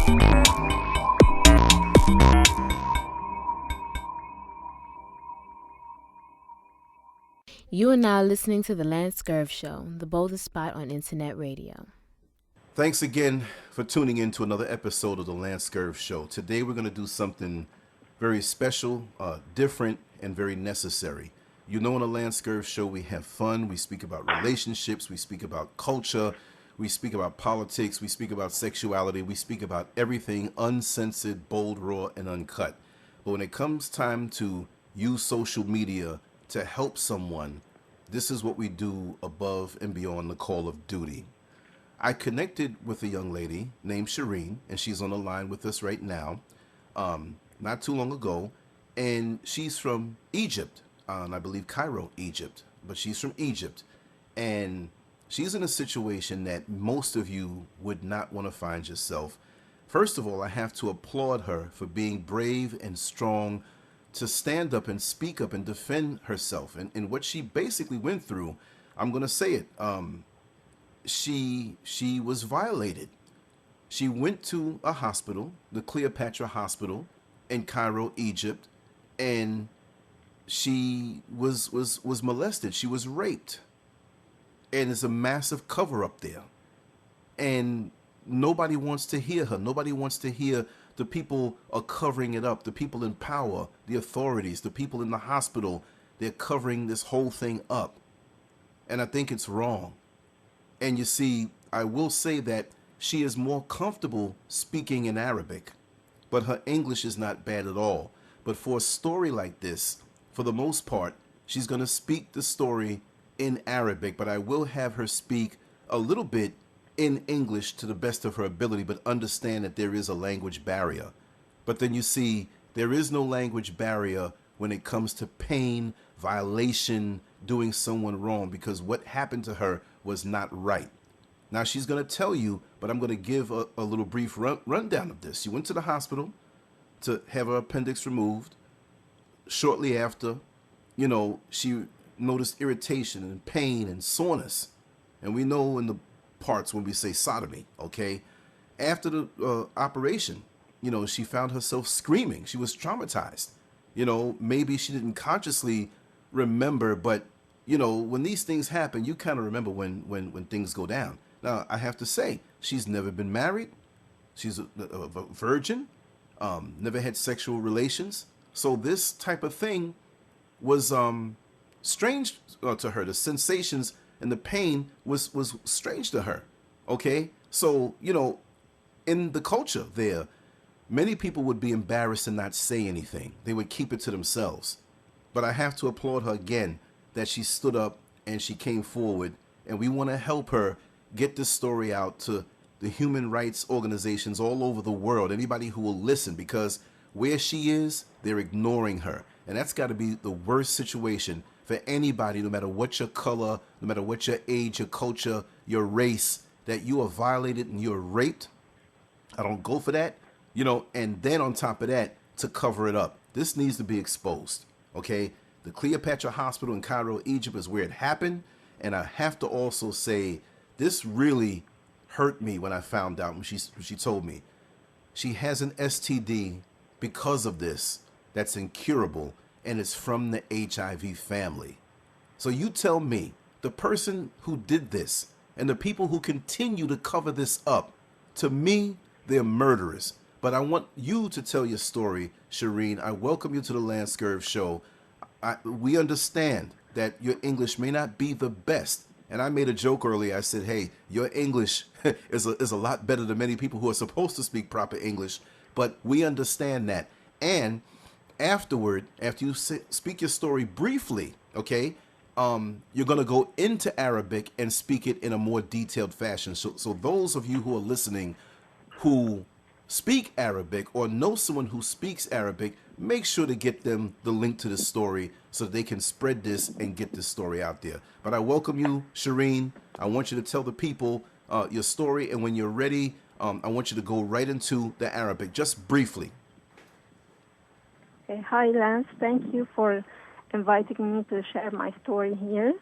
You are now listening to the LanceScurv Show, the boldest spot on internet radio. Thanks again for tuning in to another episode of the LanceScurv Show. Today we're going to do something very special, different, and very necessary. You know, on the LanceScurv Show, we have fun. We speak about relationships. We speak about culture. We speak about politics. We speak about sexuality. We speak about everything uncensored, bold, raw, and uncut. But when it comes time to use social media to help someone, this is what we do above and beyond the call of duty. I connected with a young lady named Shereen, and she's on the line with us right now, not too long ago, and she's from Egypt, and I believe Cairo, Egypt, but she's from Egypt, and she's in a situation that most of you would not want to find yourself. First of all, I have to applaud her for being brave and strong to stand up and speak up and defend herself. And what she basically went through, I'm going to say it, she was violated. She went to a hospital, the Cleopatra Hospital in Cairo, Egypt, and she was molested. She was raped. And there's a massive cover up there. And nobody wants to hear her. Nobody wants to hear the people are covering it up. The people in power, the authorities, the people in the hospital, they're covering this whole thing up. And I think it's wrong. And you see, I will say that she is more comfortable speaking in Arabic, but her English is not bad at all. But for a story like this, for the most part, she's going to speak the story in Arabic, but I will have her speak a little bit in English to the best of her ability, but understand that there is a language barrier. But then you see, there is no language barrier when it comes to pain, violation, doing someone wrong, because what happened to her was not right. Now she's going to tell you, but I'm going to give a little brief rundown of this. She went to the hospital to have her appendix removed. Shortly after, she noticed irritation and pain and soreness. And we know in the parts when we say sodomy, okay? After the operation, she found herself screaming. She was traumatized. Maybe she didn't consciously remember, but, when these things happen, you kind of remember when things go down. Now, I have to say, she's never been married. She's a virgin, never had sexual relations. So this type of thing was strange to her. The sensations and the pain was strange to her. Okay? So, in the culture there, many people would be embarrassed and not say anything. They would keep it to themselves. But I have to applaud her again that she stood up and she came forward, and we want to help her get this story out to the human rights organizations all over the world, anybody who will listen, because where she is, they're ignoring her. And that's got to be the worst situation for anybody, no matter what your color, no matter what your age, your culture, your race, that you are violated and you're raped. I don't go for that, and then on top of that, to cover it up. This needs to be exposed, okay? The Cleopatra Hospital in Cairo, Egypt is where it happened, and I have to also say, this really hurt me when I found out, when she told me. She has an STD because of this that's incurable, and it's from the HIV family. So you tell me, the person who did this and the people who continue to cover this up, to me, they're murderers. But I want you to tell your story, Shereen. I welcome you to the LanceScurv Show. We understand that your English may not be the best. And I made a joke earlier. I said, hey, your English is a lot better than many people who are supposed to speak proper English. But we understand that. And afterward, after you speak your story briefly, okay, you're going to go into Arabic and speak it in a more detailed fashion. So those of you who are listening who speak Arabic or know someone who speaks Arabic, make sure to get them the link to this story so they can spread this and get this story out there. But I welcome you, Shereen. I want you to tell the people your story, and when you're ready, I want you to go right into the Arabic, just briefly. Okay. Hi, Lance. Thank you for inviting me to share my story here.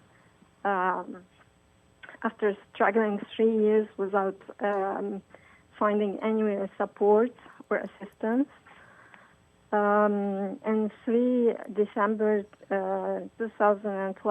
After struggling 3 years without finding any support or assistance. And 3 December 2012,